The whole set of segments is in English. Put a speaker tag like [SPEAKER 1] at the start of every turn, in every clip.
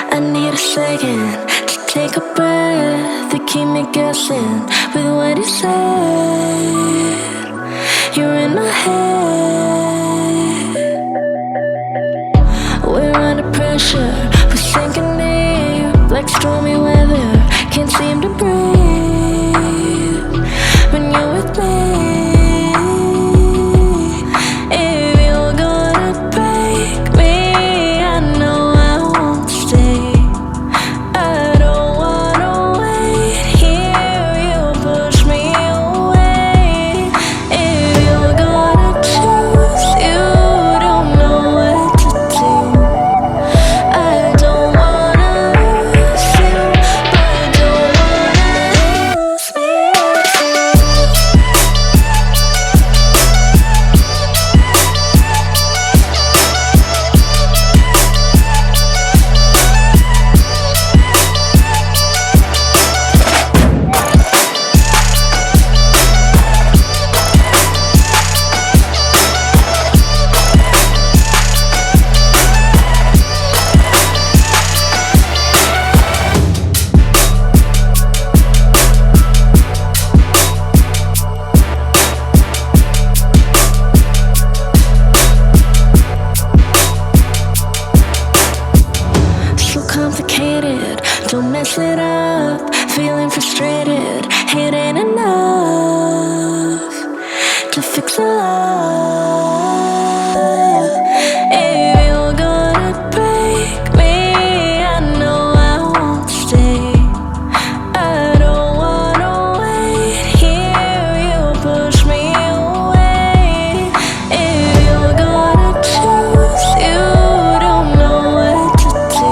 [SPEAKER 1] I need a second to take a breath, to keep me guessing with what you said. You're in my head. We're under pressure, we're sinking deep like stormy weather. Can't seem to breathe when you're with me. Don't mess it up, feeling frustrated. It ain't enough to fix a love. If you're gonna break me, I know I won't stay. I don't wanna wait here, you push me away. If you're gonna choose, you don't know what to do.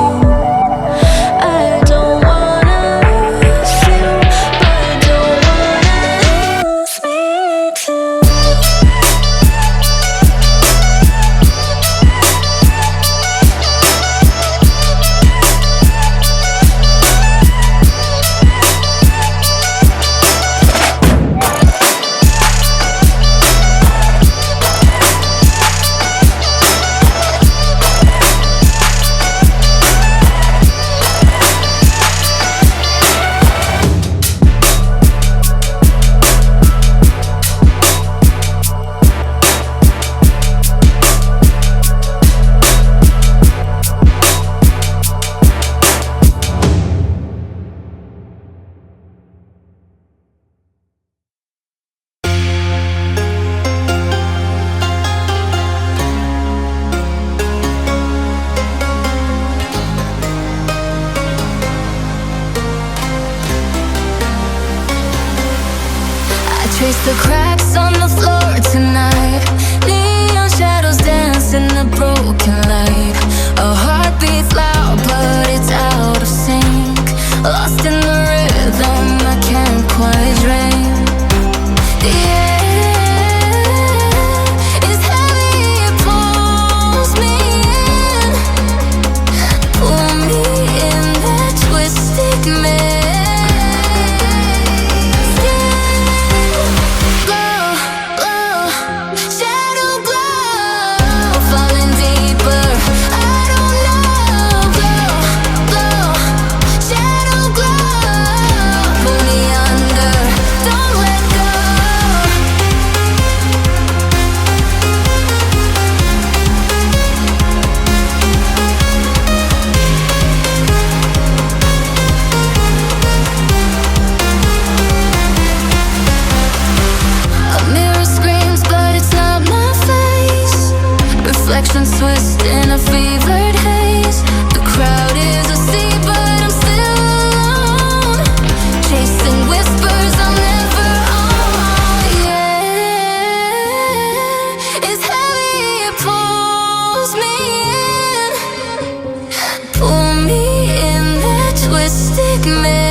[SPEAKER 2] Trace the cracks on the floor tonight. Neon shadows dance in the broken light. A heart beats loud, but it's out of sync. Lost in the rhythm, I can't quite dream. The air is heavy, it pulls me in. Pull me in that twisted mess. Reflections twist in a fevered haze. The crowd is asleep, but I'm still alone, chasing whispers I'll never own. Yeah, it's heavy, it pulls me in. Pull me in that twisted maze.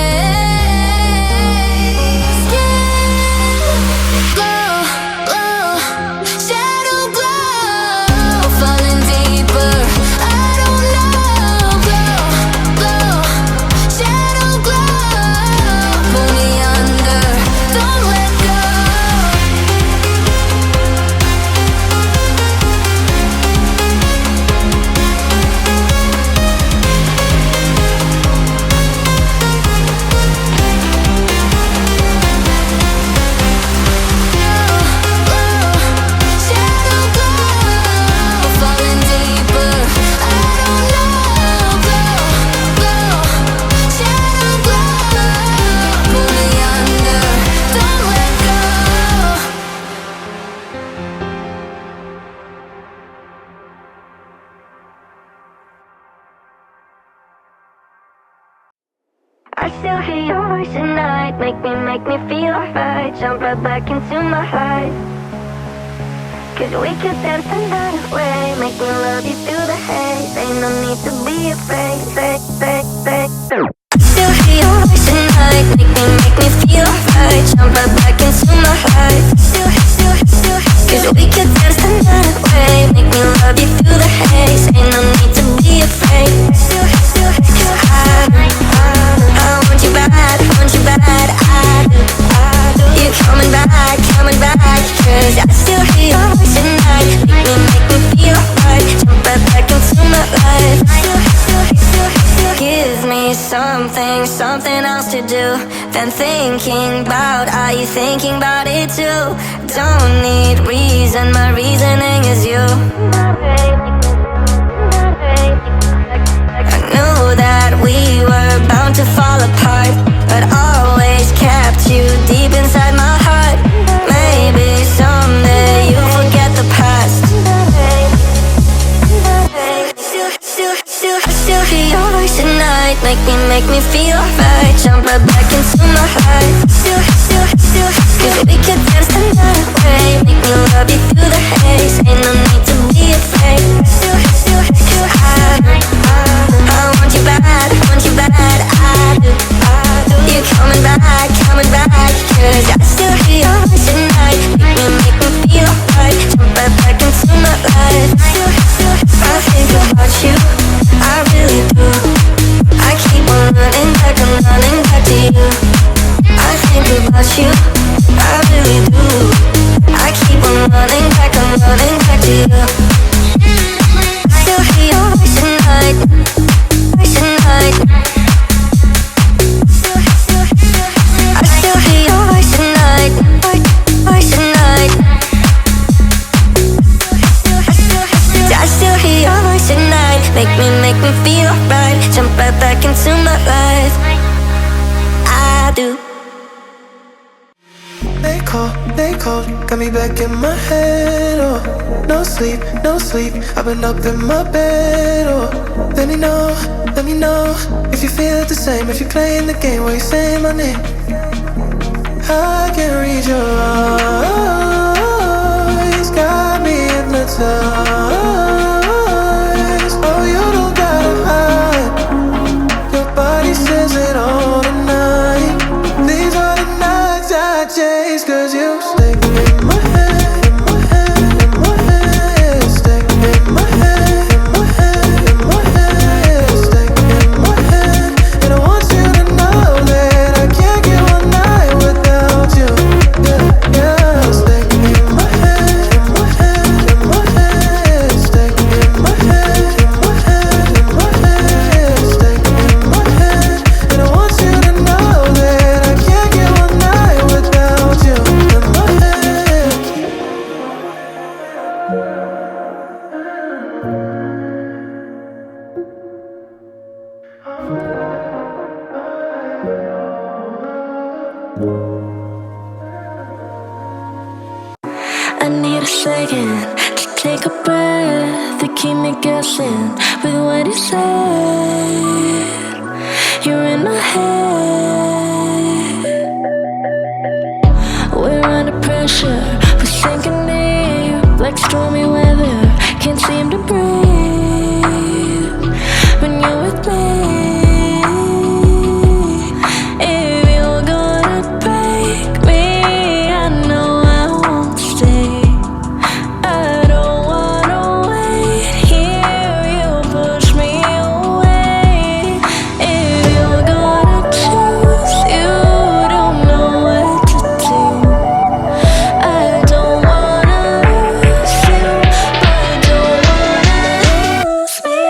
[SPEAKER 1] I still hear your voice at night. Make me feel alright. Jump right back into my life. Cause we could dance the night away. Make me love you through the haze. Ain't no need to be afraid. Still hear your voice at night. Make me feel alright. Jump right back into my life. Cause we could dance the night away. Make me love you through the haze. Ain't no need to be afraid. Cause I want you bad, I do. You coming back, cause I still hear your voice at night. Make me feel right. Jump right back into my life. Give me something else to do than thinking about. Are you thinking about it too? Don't need reason, my reasoning is you. I knew that we were bound to fall apart, but always kept you deep inside my heart. Maybe someday you'll forget the past. Still hear your voice at night. Make me feel alright. Jump right back into my life. Cause we could dance the night away. Make me love you through the haze. Ain't no need to be afraid. Cause I want you bad, I do. You coming back, cause I still hear your voice at night. Make me feel alright. Jump right back into my life. I think about you, I really do. I keep on running back, I'm running back to you. I think about you, I really do. I keep on running back, I'm running back to you. Still hear your voice at night. I still hear your voice at night. I still hear your voice at night. Make me feel right. Jump right back into my life. I do.
[SPEAKER 3] They cold, got me back in my head, oh. No sleep, I've been up in my bed, oh. Let me know, if you feel it the same. If you're playing the game where you say my name, I can read your eyes. Got me hypnotized. Oh, you don't gotta hide. Your body says it all tonight. These are the nights I chase, cause you stay in my head, in my head, in my head. Stay in my head, in my head, in my head. Stay in my head. And I want you to know that I can't get one night without you. Yeah. Stay in my head, in my head, in my head. Stay in my head, in my head, in my head. Stay in my head. And I want you to know that I can't get one night without you in my head.
[SPEAKER 1] I need a second to take a breath, to keep me guessing with what you said. You're in my head. We're under pressure, we're sinking deep like stormy weather. Can't seem to breathe when you're with me. If you're gonna break me, I know I won't stay. I don't wanna wait here, you push me away. If you're gonna choose, you don't know what to do. I don't wanna lose you, but don't wanna lose me.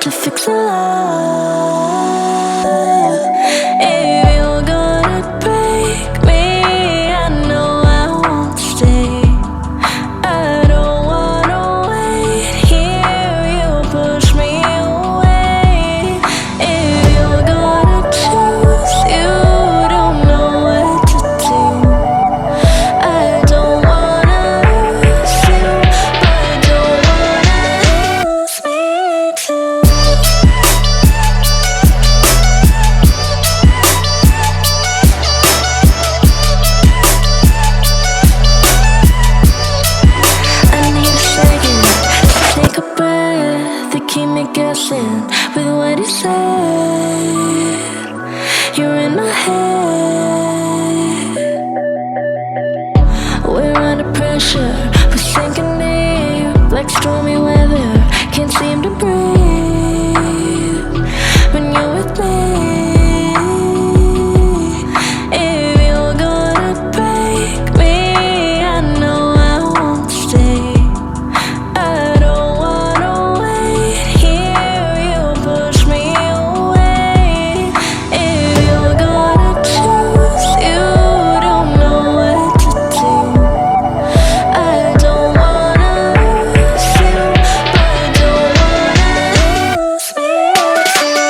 [SPEAKER 1] to fix a love. If you're gonna break me, I know I won't stay. I don't wanna wait here, you push me away. If you're gonna choose, you don't know what to do. I don't wanna lose you, but don't wanna lose me too. I need a second to take a breath to keep me guessing with what you said. You're in my head. We're under pressure, we're sinking deep like stormy weather. Can't seem to breathe when you're with me. If you're gonna break me, I know I won't stay. I don't wanna wait here, you push me away. If you're gonna choose, you don't know what to do. I don't wanna lose you, but don't wanna lose me too.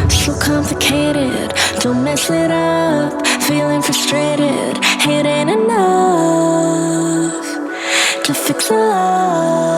[SPEAKER 1] So complicated, don't mess it up. Feeling frustrated, it ain't enough to fix a love.